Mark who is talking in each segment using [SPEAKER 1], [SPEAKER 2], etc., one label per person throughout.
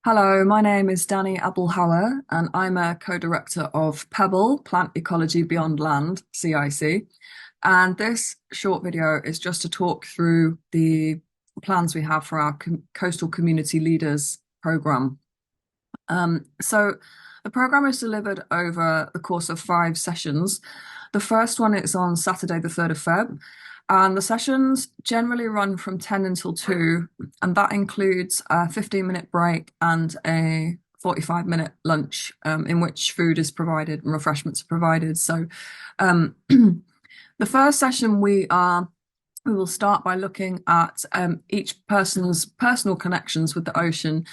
[SPEAKER 1] Hello, my name is Danny Abulhawa, and I'm a co-director of Pebble, Plant Ecology Beyond Land, CIC. And this short video is just to talk through the plans we have for our Coastal Community Leaders program. So the program is delivered over the course of 5 sessions. The first one is on Saturday, the 3rd of Feb, and the sessions generally run from 10 until 2, and that includes a 15-minute break and a 45-minute lunch, in which food is provided and refreshments are provided. So um, the first session we will start by looking at each person's personal connections with the ocean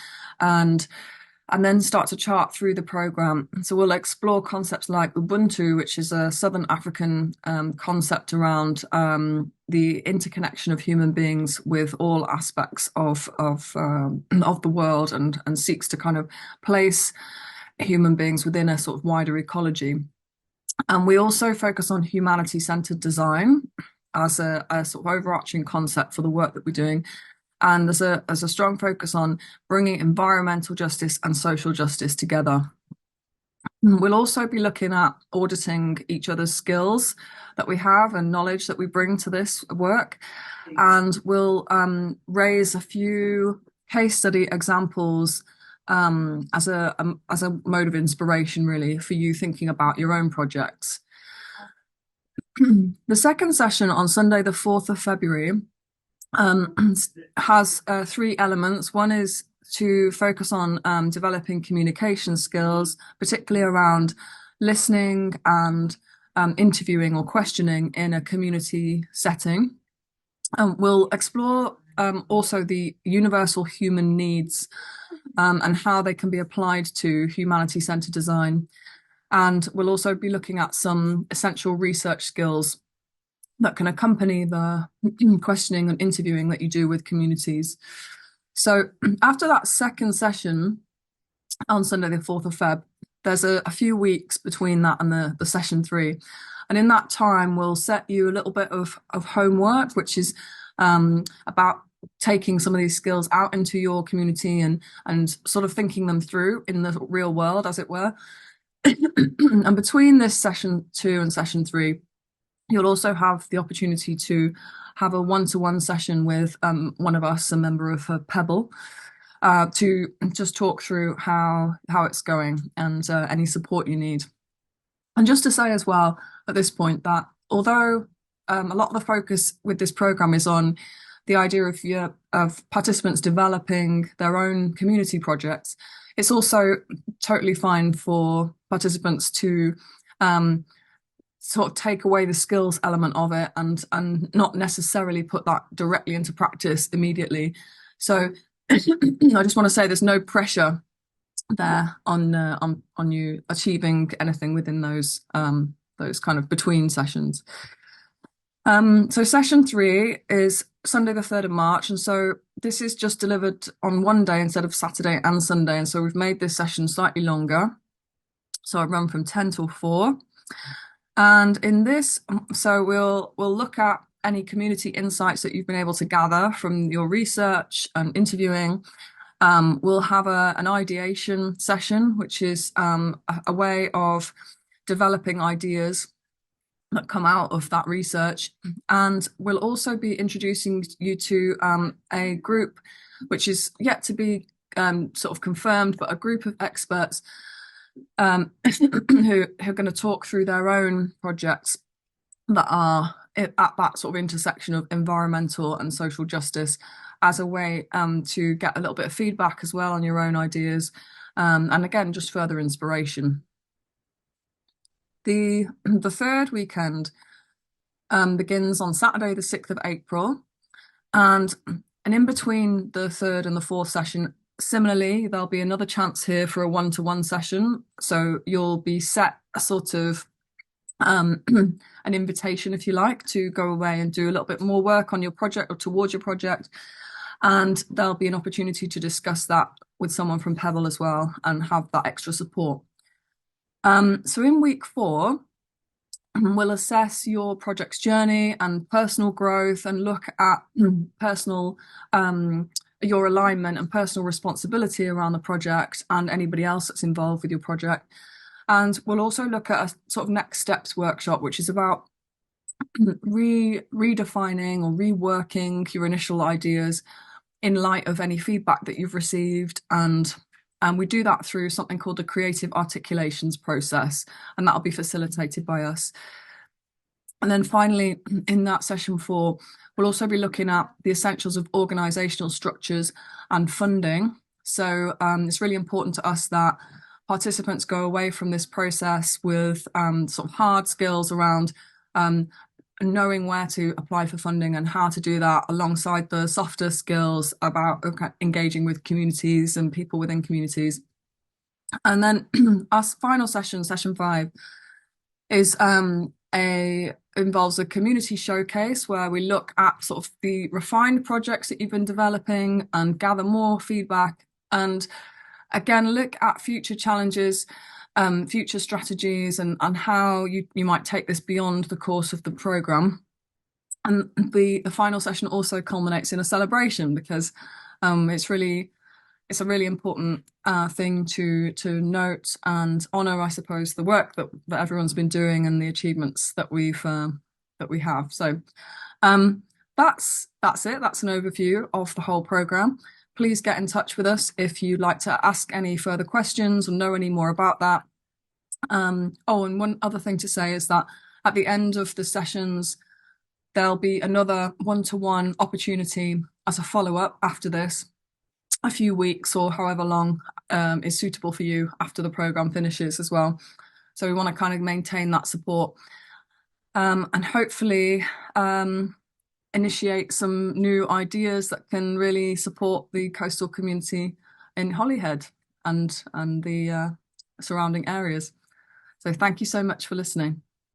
[SPEAKER 1] and then start to chart through the program. So we'll explore concepts like Ubuntu, which is a Southern African concept around the interconnection of human beings with all aspects of the world, and seeks to kind of place human beings within a sort of wider ecology. And we also focus on humanity-centered design as a sort of overarching concept for the work that we're doing. And there's a strong focus on bringing environmental justice and social justice together. We'll also be looking at auditing each other's skills that we have and knowledge that we bring to this work. And we'll raise a few case study examples as a mode of inspiration, really, for you thinking about your own projects. The second session on Sunday, the 4th of February, has 3 elements. One is to focus on developing communication skills, particularly around listening and interviewing or questioning in a community setting. We'll explore also the universal human needs and how they can be applied to humanity-centered design. And we'll also be looking at some essential research skills that can accompany the questioning and interviewing that you do with communities. So after that second session on Sunday, the 4th of Feb, there's a few weeks between that and the session 3. And in that time, we'll set you a little bit of homework, which is about taking some of these skills out into your community and sort of thinking them through in the real world, as it were. And between this session 2 and session 3, you'll also have the opportunity to have a one-to-one session with one of us, a member of Pebble, to just talk through how it's going and any support you need. And just to say as well at this point that although a lot of the focus with this program is on the idea of participants developing their own community projects, it's also totally fine for participants to sort of take away the skills element of it and not necessarily put that directly into practice immediately. So I just want to say there's no pressure there on you achieving anything within those kind of between sessions. So session 3 is Sunday the 3rd of March, and so this is just delivered on one day instead of Saturday and Sunday, and so we've made this session slightly longer. So I run from 10 till 4. And in this, so we'll look at any community insights that you've been able to gather from your research and interviewing. We'll have an ideation session, which is a way of developing ideas that come out of that research. And we'll also be introducing you to a group which is yet to be sort of confirmed, but a group of experts who are going to talk through their own projects that are at that sort of intersection of environmental and social justice, as a way to get a little bit of feedback as well on your own ideas, and again, just further inspiration. The third weekend begins on Saturday, the 6th of April, and in between the 3rd and the 4th session, similarly, there'll be another chance here for a one-to-one session. So you'll be set a sort of an invitation, if you like, to go away and do a little bit more work on your project or towards your project. And there'll be an opportunity to discuss that with someone from Pebble as well and have that extra support. So in week 4, we'll assess your project's journey and personal growth and look at personal your alignment and personal responsibility around the project and anybody else that's involved with your project. And we'll also look at a sort of next steps workshop, which is about redefining or reworking your initial ideas in light of any feedback that you've received. And we do that through something called the creative articulations process, and that'll be facilitated by us. And then finally, in that session 4, we'll also be looking at the essentials of organisational structures and funding. So it's really important to us that participants go away from this process with sort of hard skills around knowing where to apply for funding and how to do that, alongside the softer skills about engaging with communities and people within communities. And then our final session, session 5, is involves a community showcase where we look at sort of the refined projects that you've been developing and gather more feedback, and again look at future challenges, future strategies, and how you might take this beyond the course of the programme. And the final session also culminates in a celebration, because it's a really important thing to note and honour, I suppose, the work that everyone's been doing and the achievements that we have. So that's it. That's an overview of the whole programme. Please get in touch with us if you'd like to ask any further questions or know any more about that. And one other thing to say is that at the end of the sessions, there'll be another one-to-one opportunity as a follow-up after this, a few weeks or however long is suitable for you after the programme finishes as well. So we want to kind of maintain that support and hopefully initiate some new ideas that can really support the coastal community in Holyhead and the surrounding areas. So thank you so much for listening.